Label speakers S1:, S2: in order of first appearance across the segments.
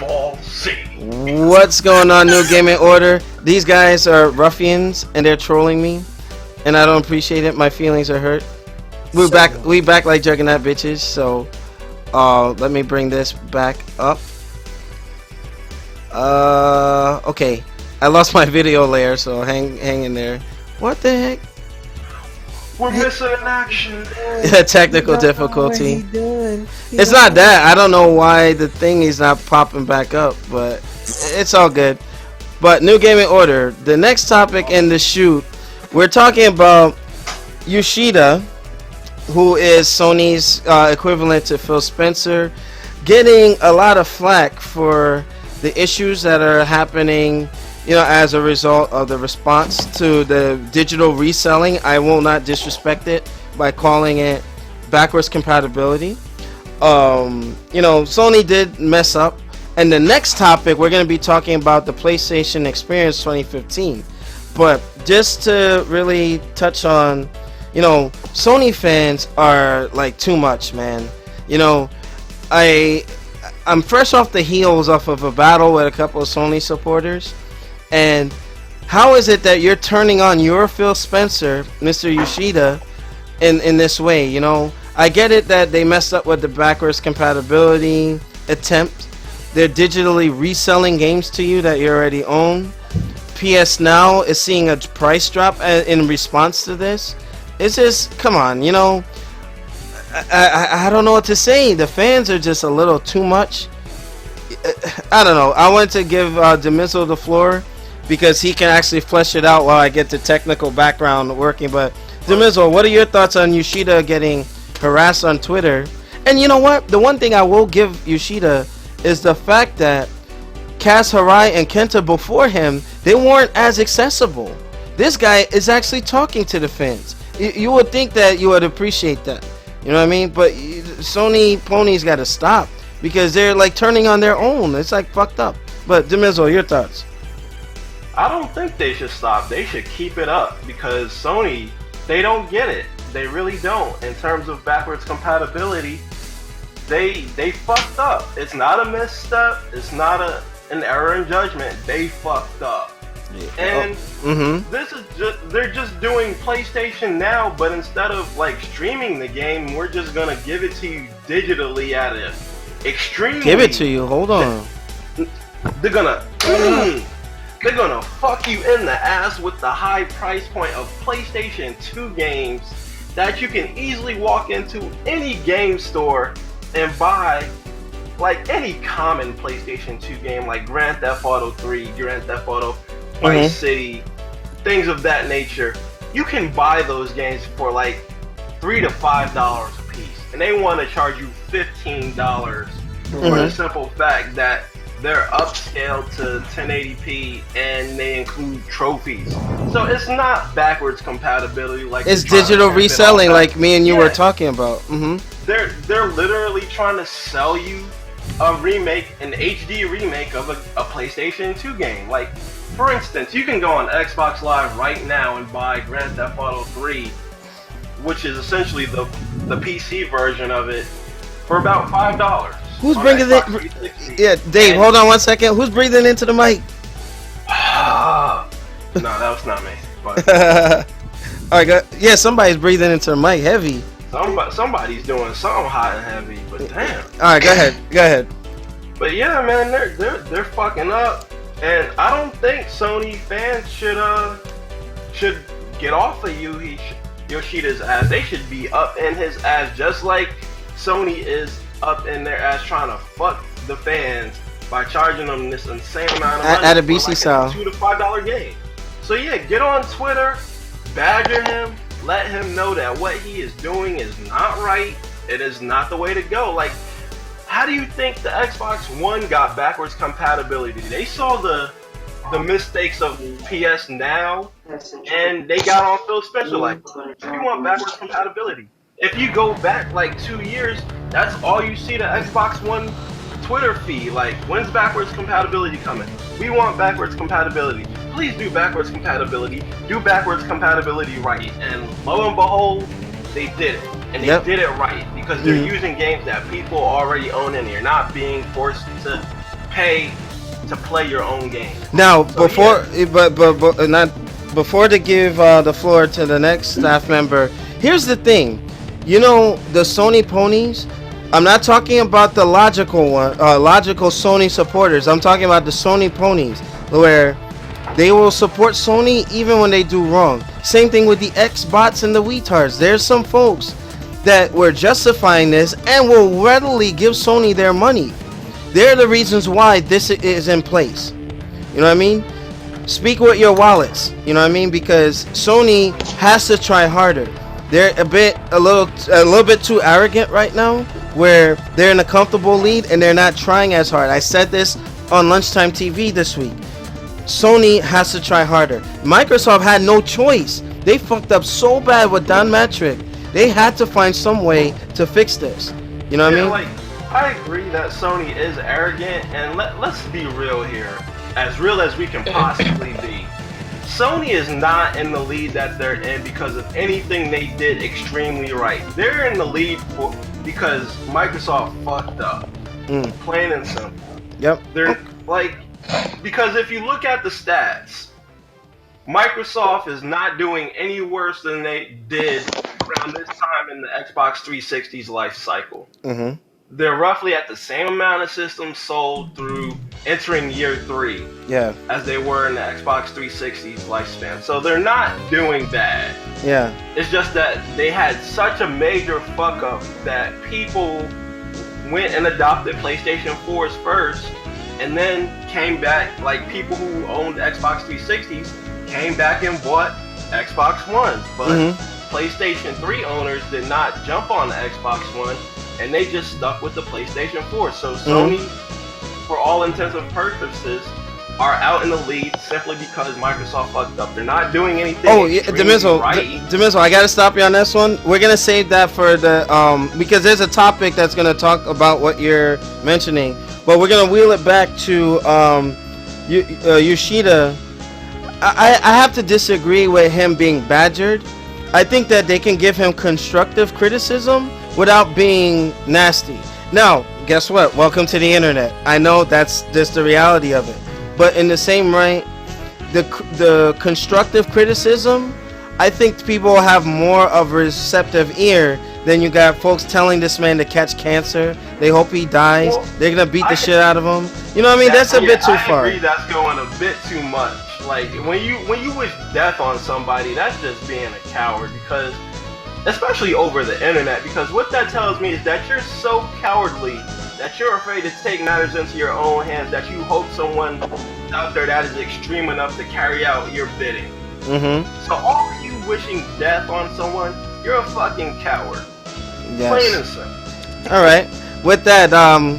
S1: Ball Z.
S2: What's going on, New Gaming Order? These guys are ruffians and they're trolling me, and I don't appreciate it. My feelings are hurt. We back like Juggernaut bitches. So, let me bring this back up. Okay, I lost my video layer, so hang in there. What the heck?
S1: We're missing an action.
S2: Technical difficulty. It's not that. I don't know why the thing is not popping back up, but it's all good. But New Gaming Order, the next topic in the shoot, we're talking about Yoshida, who is Sony's equivalent to Phil Spencer, getting a lot of flack for the issues that are happening, you know, as a result of the response to the digital reselling. I will not disrespect it by calling it backwards compatibility. You know, Sony did mess up. And the next topic, we're going to be talking about the PlayStation Experience 2015. But just to really touch on, you know, Sony fans are like too much, man. You know, I'm fresh off the heels off of a battle with a couple of Sony supporters. And how is it that you're turning on your Phil Spencer, Mr. Yoshida, in this way? You know, I get it that they messed up with the backwards compatibility attempt. They're digitally reselling games to you that you already own. PS Now is seeing a price drop in response to this. It's just, come on, you know, I don't know what to say. The fans are just a little too much. I don't know. I want to give Demizo the floor because he can actually flesh it out while I get the technical background working. But Demizo, what are your thoughts on Yoshida getting harassed on Twitter? And you know what? The one thing I will give Yoshida is the fact that Kaz Hirai and Kenta before him, they weren't as accessible. This guy is actually talking to the fans. You would think that you would appreciate that. You know what I mean? But Sony ponies got to stop because they're like turning on their own. It's like fucked up. But Demizo, your thoughts?
S1: I don't think they should stop. They should keep it up because Sony, they don't get it. They really don't. In terms of backwards compatibility, they fucked up. It's not a misstep. It's not an error in judgment. They fucked up. And this is they're just doing PlayStation Now, but instead of like streaming the game, we're just gonna give it to you digitally at it. Extremely.
S2: Give it to you. Hold on.
S1: They're gonna fuck you in the ass with the high price point of PlayStation 2 games that you can easily walk into any game store and buy. Like any common PlayStation 2 game, like Grand Theft Auto 3, Grand Theft Auto Vice City, things of that nature, you can buy those games for like $3 to $5 a piece, and they want to charge you $15 for the simple fact that they're upscaled to 1080p and they include trophies. So it's not backwards compatibility like
S2: it's digital reselling, like me and you were talking about.
S1: They're literally trying to sell you a remake, an HD remake of a PlayStation 2 game. Like, for instance, you can go on Xbox Live right now and buy Grand Theft Auto 3, which is essentially the PC version of it, for about $5.
S2: Who's bringing it? Yeah, Dave, hold on 1 second. Who's breathing into the mic?
S1: No, that was not me. But
S2: all right, yeah, somebody's breathing into the mic heavy.
S1: Somebody's doing something hot and heavy, but damn.
S2: All right, go ahead.
S1: But yeah, man, they're fucking up, and I don't think Sony fans should get off of Yoshida's ass. They should be up in his ass, just like Sony is up in their ass trying to fuck the fans by charging them this insane amount of money
S2: at a BC style
S1: $2 to $5 game. So yeah, get on Twitter, badger him. Let him know that what he is doing is not right. It is not the way to go. Like, how do you think the Xbox One got backwards compatibility? They saw the mistakes of PS Now, and they got on Phil Spencer like, we want backwards compatibility. If you go back like 2 years, that's all you see the Xbox One Twitter feed. Like, when's backwards compatibility coming? We want backwards compatibility. Please do backwards compatibility. Do backwards compatibility right. And lo and behold, they did it. And they did it right because they're using games that people already own and you're not being forced to pay to play your own game.
S2: Now, before, but not before to give the floor to the next staff member. Here's the thing, you know, the Sony ponies. I'm not talking about the logical one, logical Sony supporters. I'm talking about the Sony ponies, where they will support Sony even when they do wrong. Same thing with the Xbots and the retards. There's some folks that were justifying this and will readily give Sony their money. They're the reasons why this is in place. You know what I mean? Speak with your wallets. You know what I mean? Because Sony has to try harder. They're a little bit too arrogant right now, where they're in a comfortable lead and they're not trying as hard. I said this on Lunchtime TV this week. Sony has to try harder. Microsoft had no choice. They fucked up so bad with Don Matrick. They had to find some way to fix this. You know what I mean?
S1: Like, I agree that Sony is arrogant, and let's be real here. As real as we can possibly be. Sony is not in the lead that they're in because of anything they did extremely right. They're in the lead because Microsoft fucked up. Plain and simple.
S2: Yep.
S1: They're like, because if you look at the stats, Microsoft is not doing any worse than they did around this time in the Xbox 360's life cycle. They're roughly at the same amount of systems sold through entering year 3 as they were in the Xbox 360's lifespan. So they're not doing bad.
S2: Yeah.
S1: It's just that they had such a major fuck up that people went and adopted PlayStation 4s first and then came back, like people who owned Xbox 360s came back and bought Xbox Ones. But PlayStation 3 owners did not jump on the Xbox One, and they just stuck with the PlayStation 4. So Sony, for all intents and purposes, are out in the lead simply because Microsoft fucked up. They're not doing anything.
S2: Oh, yeah, Demizo, I gotta stop you on this one. We're gonna save that for the because there's a topic that's gonna talk about what you're mentioning, but we're gonna wheel it back to Yoshida. I have to disagree with him being badgered. I think that they can give him constructive criticism without being nasty. Now, guess what? Welcome to the internet. I know that's just the reality of it. But in the same right, the constructive criticism, I think people have more of a receptive ear than you got folks telling this man to catch cancer. They hope he dies. Well, they're going to beat the shit out of him. You know what I mean? That's a bit too far.
S1: I agree that's going a bit too much. Like, when you wish death on somebody, that's just being a coward, because especially over the internet, because what that tells me is that you're so cowardly that you're afraid to take matters into your own hands, that you hope someone out there that is extreme enough to carry out your bidding. So all of you wishing death on someone, you're a fucking coward. Plain and simple.
S2: Alright. With that,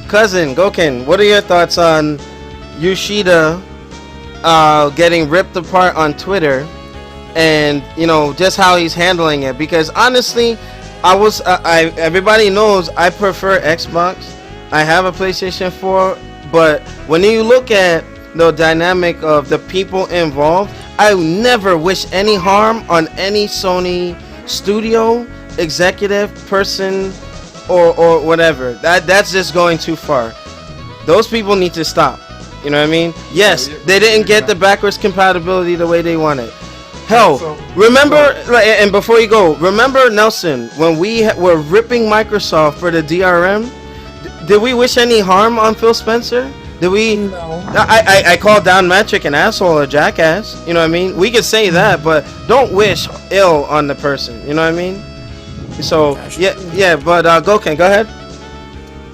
S2: cousin, Goken, what are your thoughts on Yoshida getting ripped apart on Twitter, and you know just how he's handling it? Because honestly, everybody knows I prefer Xbox. I have a PlayStation 4, but when you look at the dynamic of the people involved, I never wish any harm on any Sony studio, executive, person, or whatever. That's just going too far. Those people need to stop. You know what I mean? Yes, they didn't get the backwards compatibility the way they wanted. Hell, remember, and before you go, remember, Nelson, when we were ripping Microsoft for the DRM, did we wish any harm on Phil Spencer? Did we?
S3: No.
S2: I called Don Matrick an asshole or jackass. You know what I mean? We could say that, but don't wish ill on the person. You know what I mean? So, yeah, but Goken, go ahead.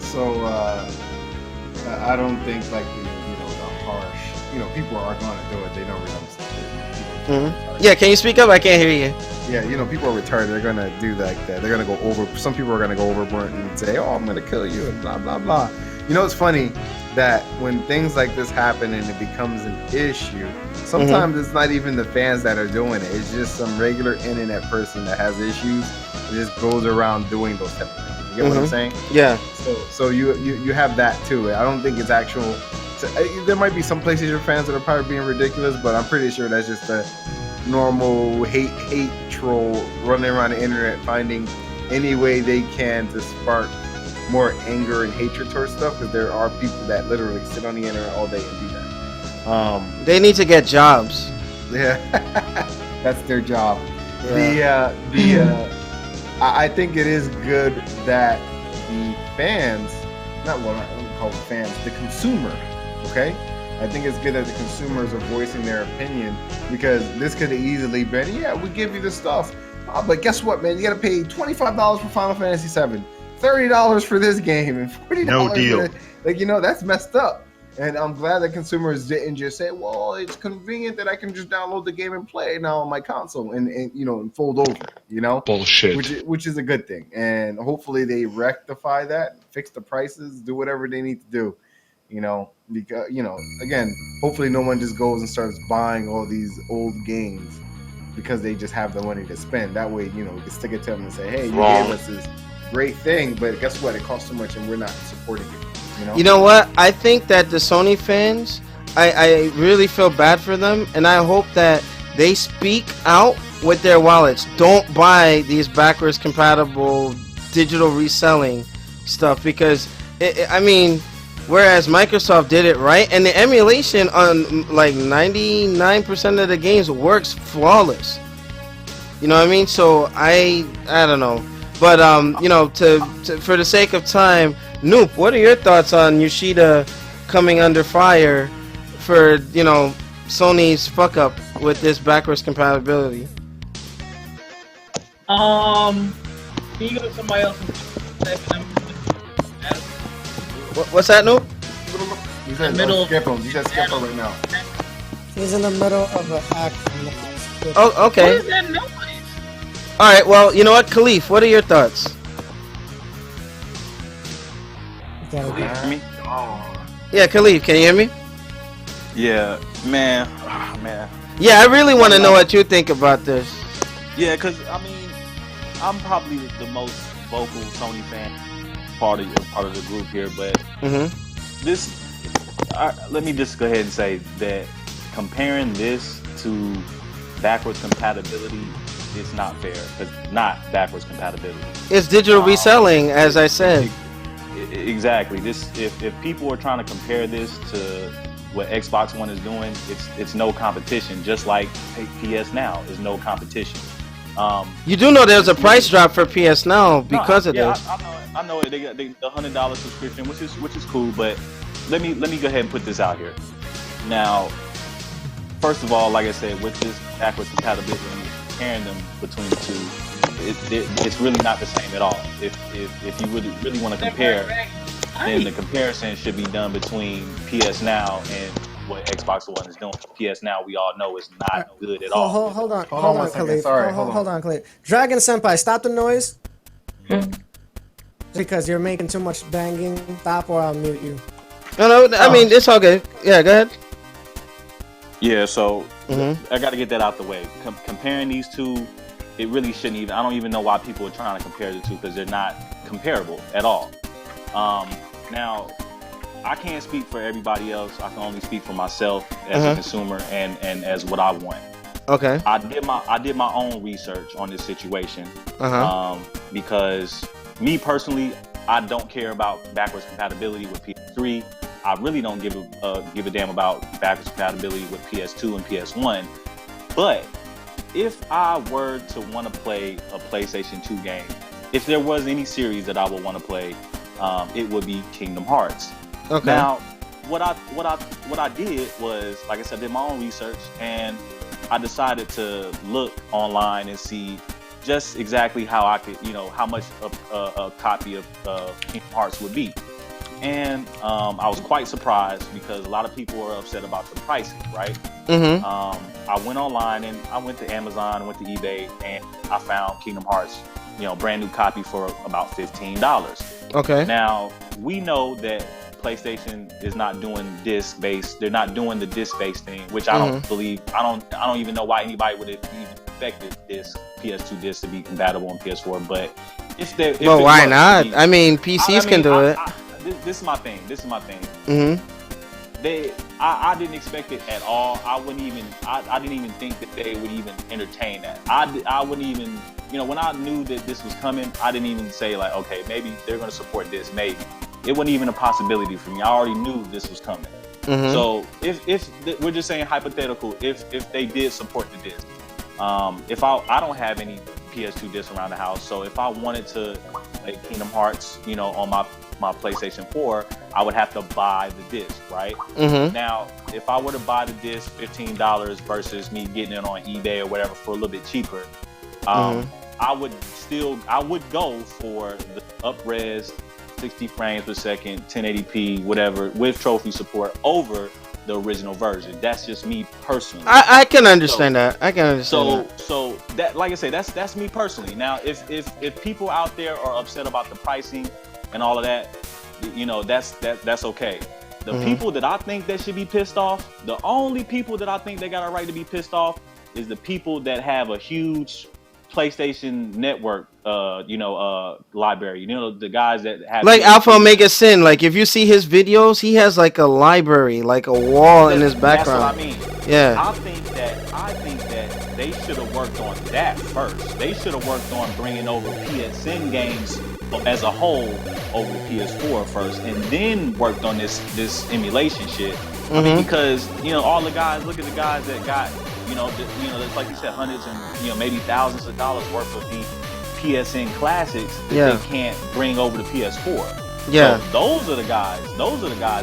S4: So, I don't think like the harsh, people are going to do it. They don't really understand.
S2: Yeah, can you speak up? I can't hear you.
S4: Yeah, people are retarded. They're going to do like that. They're going to go over. Some people are going to go overboard and say, "Oh, I'm going to kill you," and blah blah blah. It's funny that when things like this happen and it becomes an issue, sometimes it's not even the fans that are doing it. It's just some regular internet person that has issues and just goes around doing those type of things. You get what I'm saying?
S2: Yeah.
S4: So you have that too. I don't think it's actual. There might be some PlayStation fans that are probably being ridiculous, but I'm pretty sure that's just a normal hate troll running around the internet, finding any way they can to spark more anger and hatred towards stuff, because there are people that literally sit on the internet all day and do that.
S2: They need to get jobs.
S4: Yeah, that's their job.
S2: Yeah.
S4: I think it is good that the fans, not what I don't call them fans, the consumer, okay? I think it's good that the consumers are voicing their opinion, because this could have easily been, yeah, we give you the stuff, but guess what, man? You got to pay $25 for Final Fantasy VII, $30 for this game, and $40
S3: No deal.
S4: for like, you know, that's messed up. And I'm glad that consumers didn't just say, well, it's convenient that I can just download the game and play it now on my console and you know, and fold over, you know?
S3: Bullshit.
S4: Which is a good thing. And hopefully they rectify that, fix the prices, do whatever they need to do, you know? Because, you know, again, hopefully no one just goes and starts buying all these old games because they just have the money to spend. That way, you know, we can stick it to them and say, hey, you
S3: Wrong.
S4: gave us this great thing, but guess what? It costs so much and we're not supporting it.
S2: You know what? I think that the Sony fans, I really feel bad for them, and I hope that they speak out with their wallets. Don't buy these backwards compatible digital reselling stuff, because I mean, whereas Microsoft did it right, and the emulation on like 99% of the games works flawless. You know what I mean? So I don't know, but you know, to for the sake of time, Noop, what are your thoughts on Yoshida coming under fire for, you know, Sony's fuck up with this backwards compatibility?
S5: Can you go to somebody else?
S2: What's that, Noop?
S4: You said
S5: Middle-
S4: skip him. You said skip him right now.
S6: He's in the middle of an act.
S2: Oh,
S5: What
S2: okay.
S5: is that noise?
S2: All right. Well, you know what, Khalif, what are your thoughts?
S7: Me?
S2: Yeah, Khalif, can you hear me?
S7: Yeah, man. Oh, man.
S2: Yeah, I really want to know what you think about this.
S7: Yeah, because, I mean, I'm probably the most vocal Sony fan part of the group here, but let me just go ahead and say that comparing this to backwards compatibility is not fair. It's not backwards compatibility.
S2: It's digital reselling, as I said.
S7: Exactly. If people are trying to compare this to what Xbox One is doing, it's no competition. Just like PS Now is no competition.
S2: You do know there's a price drop for PS Now because of this.
S7: I know it. They got the $100 subscription, which is cool. But let me go ahead and put this out here. Now, first of all, like I said, with this backwards compatibility, comparing them between the two, it's really not the same at all. If you really want to compare, then the comparison should be done between PS Now and what Xbox One is doing. PS Now, we all know, is not good at all.
S6: Hold on,
S4: one second.
S6: Khalif.
S4: Sorry,
S6: Hold on, Khalif. Dragon Senpai, stop the noise. Because you're making too much banging. Stop or I'll mute you.
S2: No, I mean, it's all good. Yeah, go ahead.
S7: Yeah, so I got to get that out the way. Comparing these two, it really shouldn't even. I don't even know why people are trying to compare the two, because they're not comparable at all. Now, I can't speak for everybody else. I can only speak for myself as a consumer and as what I want.
S2: Okay.
S7: I did my own research on this situation because me personally, I don't care about backwards compatibility with PS3. I really don't give a damn about backwards compatibility with PS2 and PS1. But if I were to want to play a PlayStation 2 game, if there was any series that I would want to play, it would be Kingdom Hearts.
S2: Okay.
S7: Now, what I did was, like I said, I did my own research, and I decided to look online and see just exactly how I could, how much a copy of Kingdom Hearts would be. And I was quite surprised because a lot of people were upset about the pricing, right? I went online and I went to Amazon, went to eBay, and I found Kingdom Hearts, brand new copy for about $15.
S2: Okay.
S7: Now, we know that PlayStation is not doing disc-based. They're not doing the disc-based thing, which I don't believe. I don't even know why anybody would have even expected this PS2 disc to be compatible on PS4. But if
S2: why not? I mean, PCs can do it.
S7: This is my thing. I didn't expect it at all. I didn't even think that they would even entertain that. I wouldn't even when I knew that this was coming, I didn't even say like, okay, maybe they're going to support this. Maybe it wasn't even a possibility for me. I already knew this was coming.
S2: Mm-hmm.
S7: So if we're just saying hypothetical, if they did support the disc, if I don't have any PS2 discs around the house, so if I wanted to play Kingdom Hearts, on my PlayStation 4, I would have to buy the disc, right?
S2: Mm-hmm.
S7: Now, if I were to buy the disc $15 versus me getting it on eBay or whatever for a little bit cheaper, I would go for the up-res 60 frames per second, 1080p, whatever, with trophy support over the original version. That's just me personally.
S2: I can understand that. I can understand that.
S7: So that, like I say, that's me personally. Now, if people out there are upset about the pricing and all of that, that's okay. The people that I think that should be pissed off, the only people that I think they got a right to be pissed off is the people that have a huge PlayStation Network, library. The guys that have
S2: like Alpha Omega Sin. Like if you see his videos, he has like a library, like a wall in his background.
S7: That's what I mean.
S2: Yeah.
S7: I think that they should have worked on that first. They should have worked on bringing over PSN games as a whole over the PS4 first, and then worked on this emulation shit. I mean, because all the guys, look at the guys that got. It's like you said, hundreds and maybe thousands of dollars worth of the PSN classics that they can't bring over to PS4.
S2: Yeah,
S7: so those are the guys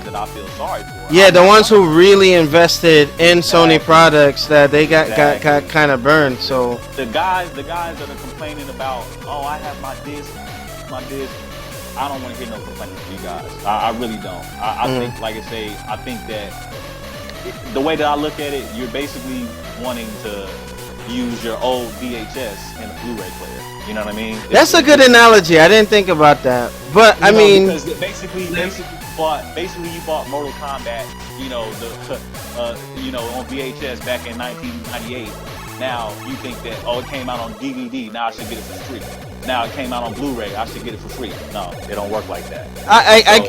S7: that I feel sorry for.
S2: Yeah, the ones who really invested in Sony products that they got kind of burned. So
S7: the guys that are complaining about, oh, I have my disc. I don't want to hear no complaints from you guys. I really don't. I think, like I say, I think that the way that I look at it, you're basically wanting to use your old VHS in a Blu-ray player. You know what I mean?
S2: That's a good analogy. I didn't think about that, but I mean,
S7: because basically you bought Mortal Kombat, on VHS back in 1998. Now you think that, oh, it came out on DVD, now I should get it for free. Now it came out on Blu-ray, I should get it for free. No, it don't work like that.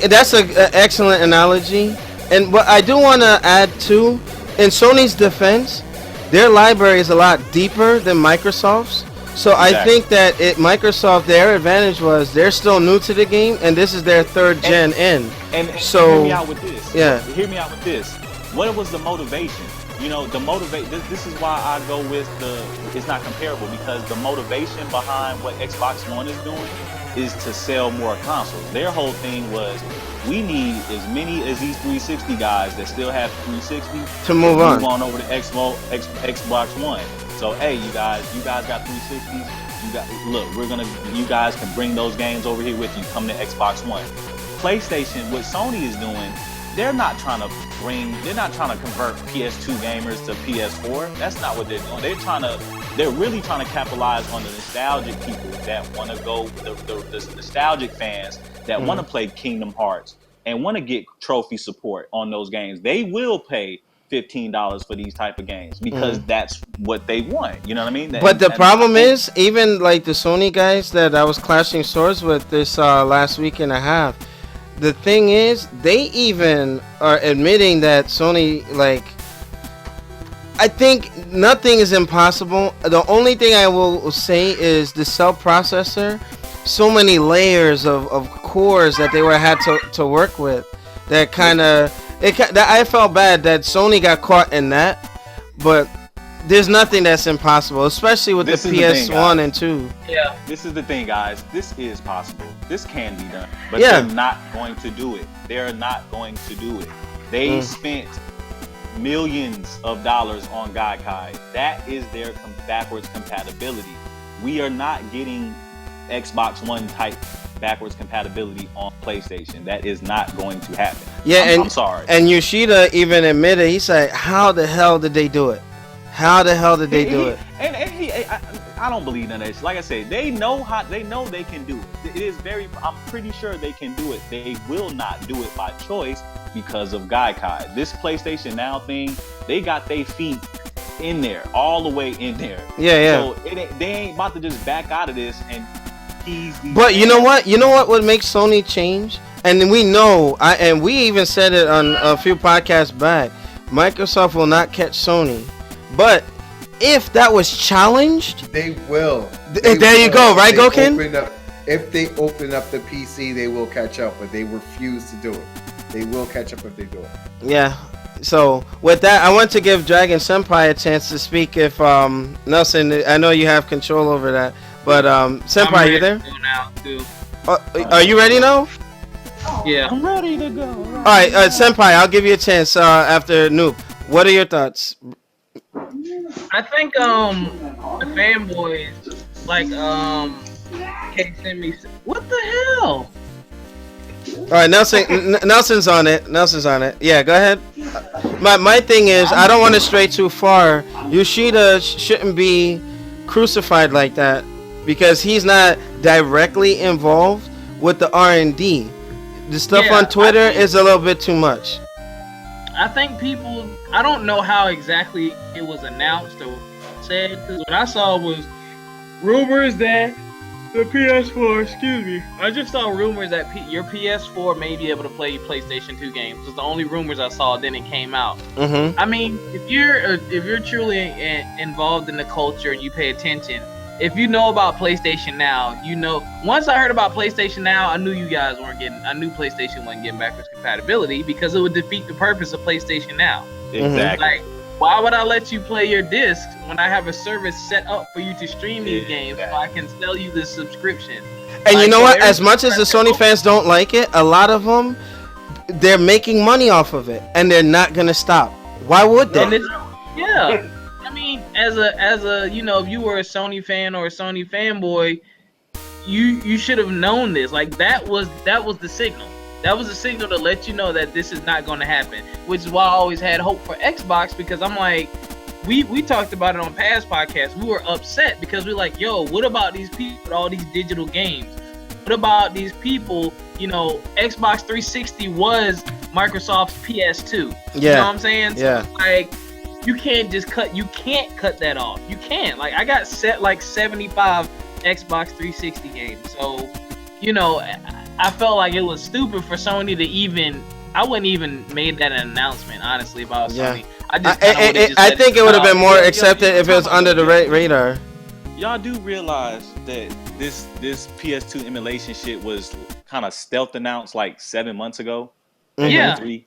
S2: That's an excellent analogy. And what I do want to add too, in Sony's defense, their library is a lot deeper than Microsoft's. So exactly. I think that Microsoft, their advantage was they're still new to the game, and this is their third gen in.
S7: And
S2: so
S7: hear me out with this.
S2: Yeah.
S7: Hear me out with this. What was the motivation? This is why I go with it's not comparable, because the motivation behind what Xbox One is doing is to sell more consoles. Their whole thing was, we need as many as these 360 guys that still have 360
S2: to move on
S7: over to Xbox One. So hey, you guys got 360s. You guys can bring those games over here with you. Come to Xbox One. PlayStation, what Sony is doing, they're not trying to convert PS2 gamers to PS4. That's not what they're doing. They're really trying to capitalize on the nostalgic people that want to go, the nostalgic fans that want to play Kingdom Hearts and want to get trophy support on those games. They will pay $15 for these type of games because that's what they want. You know what I mean?
S2: But the problem is, even like the Sony guys that I was clashing swords with this last week and a half, the thing is, they even are admitting that Sony, like, I think nothing is impossible. The only thing I will say is the cell processor, so many layers of cores that they had to work with, that kind of, I felt bad that Sony got caught in that, but there's nothing that's impossible, especially with the PS1 and 2.
S5: Yeah.
S7: This is the thing, guys. This is possible. This can be done. But they're not going to do it. They're not going to do it. They spent millions of dollars on Gaikai. That is their backwards compatibility. We are not getting Xbox One type backwards compatibility on PlayStation. That is not going to happen. Yeah, I'm sorry.
S2: And Yoshida even admitted, he said, how the hell did they do it? How the hell did they do it?
S7: And I don't believe none of this. Like I said, they know they can do it. I'm pretty sure they can do it. They will not do it by choice because of Gaikai. This PlayStation Now thing, they got their feet in there, all the way in there.
S2: Yeah.
S7: So they ain't about to just back out of this and tease these.
S2: But you know what? You know what would make Sony change? And we know, and we even said it on a few podcasts back, Microsoft will not catch Sony. But if that was challenged,
S4: They will.
S2: there you go, right, Gokin?
S4: If they open up the PC, they will catch up, but they refuse to do it. They will catch up if they do it.
S2: Yeah. So with that, I want to give Dragon Senpai a chance to speak. If Nelson, I know you have control over that, but Senpai, you there?
S5: Now, too.
S2: Are you ready now?
S5: Yeah.
S7: I'm ready to go.
S2: All right, Senpai, I'll give you a chance after Noob. What are your thoughts?
S5: I think the fanboys like can't send me. What the hell?
S2: All right, Nelson's on it. Yeah, go ahead. My thing is, I don't want to stray too far. Yoshida shouldn't be crucified like that because he's not directly involved with the R&D. The stuff on Twitter is a little bit too much.
S5: I think people. I don't know how exactly it was announced or said, because what I saw was rumors that the PS4, excuse me, I just saw rumors that your PS4 may be able to play PlayStation 2 games. It's the only rumors I saw. Then it came out.
S2: Mm-hmm.
S5: I mean, if you're truly involved in the culture and you pay attention, if you know about PlayStation Now, you know. Once I heard about PlayStation Now, I knew you guys weren't getting. I knew PlayStation wasn't getting backwards compatibility because it would defeat the purpose of PlayStation Now.
S7: Exactly.
S5: Like, why would I let you play your discs when I have a service set up for you to stream these games so I can sell you the subscription?
S2: And
S5: like,
S2: you know
S5: so
S2: what? As much as the Sony fans don't like it, a lot of them, they're making money off of it, and they're not gonna stop. Why would they?
S5: Yeah. I mean, as a you know, if you were a Sony fan or a Sony fanboy, you should have known this. Like that was the signal. That was a signal to let you know that this is not going to happen. Which is why I always had hope for Xbox, because I'm like, we talked about it on past podcasts. We were upset because we're like, yo, what about these people with all these digital games? What about these people? You know, Xbox 360 was Microsoft's PS2.
S2: Yeah.
S5: You know what I'm saying?
S2: Yeah.
S5: So, like, you can't cut that off. You can't. Like, I got set like 75 Xbox 360 games. So, you know, I felt like it was stupid for Sony to even. I wouldn't even made that an announcement, honestly, about Sony.
S2: I think it would have been more accepted if it was under the radar.
S7: Y'all do realize that this PS2 emulation shit was kind of stealth announced like 7 months ago.
S5: Yeah.
S7: You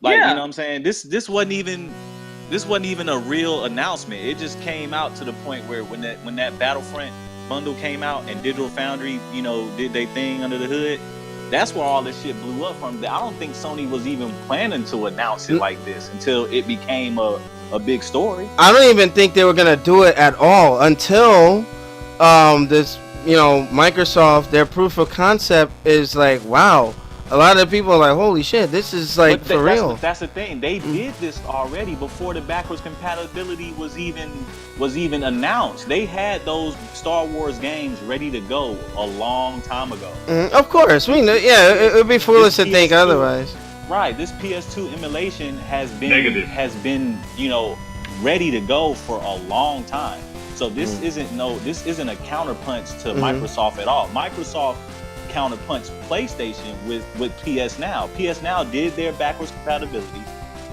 S7: know what I'm saying? This wasn't even a real announcement. It just came out to the point where when that Battlefront bundle came out and Digital Foundry, you know, did their thing under the hood, that's where all this shit blew up from. I don't think Sony was even planning to announce it like this until it became a big story. I
S2: don't even think they were gonna do it at all until this, you know, Microsoft, their proof of concept is like, wow. A lot of people are like, holy shit, this is like for real.
S7: That's the thing. They did this already before the backwards compatibility was even announced. They had those Star Wars games ready to go a long time ago.
S2: Of course, we know. Yeah, it would be foolish to think otherwise.
S7: Right. This PS2 emulation has been you know, ready to go for a long time. So this isn't a counterpunch to Microsoft at all. Microsoft counterpunch PlayStation with PS Now. PS Now did their backwards compatibility.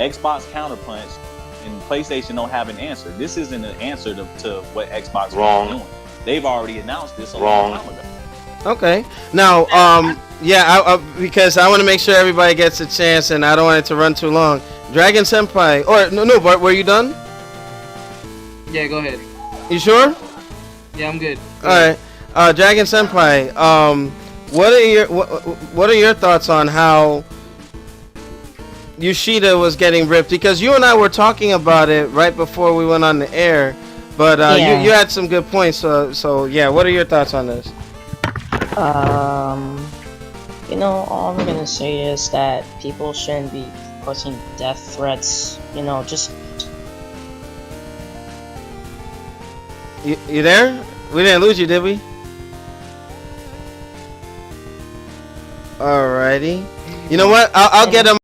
S7: Xbox counterpunch, and PlayStation don't have an answer. This isn't an answer to what Xbox is doing. They've already announced this a long time ago.
S2: Okay. Now, because I want to make sure everybody gets a chance, and I don't want it to run too long. Dragon Senpai, or no, Bart, were you done?
S5: Yeah, go ahead.
S2: You sure?
S5: Yeah, I'm good.
S2: All right. Dragon Senpai, what are your thoughts on how Yoshida was getting ripped? Because you and I were talking about it right before we went on the air, but you had some good points. So yeah, what are your thoughts on this?
S3: You know, all I'm gonna say is that people shouldn't be putting death threats. You know, just.
S2: You there? We didn't lose you, did we? Alrighty. You know what? I'll get him.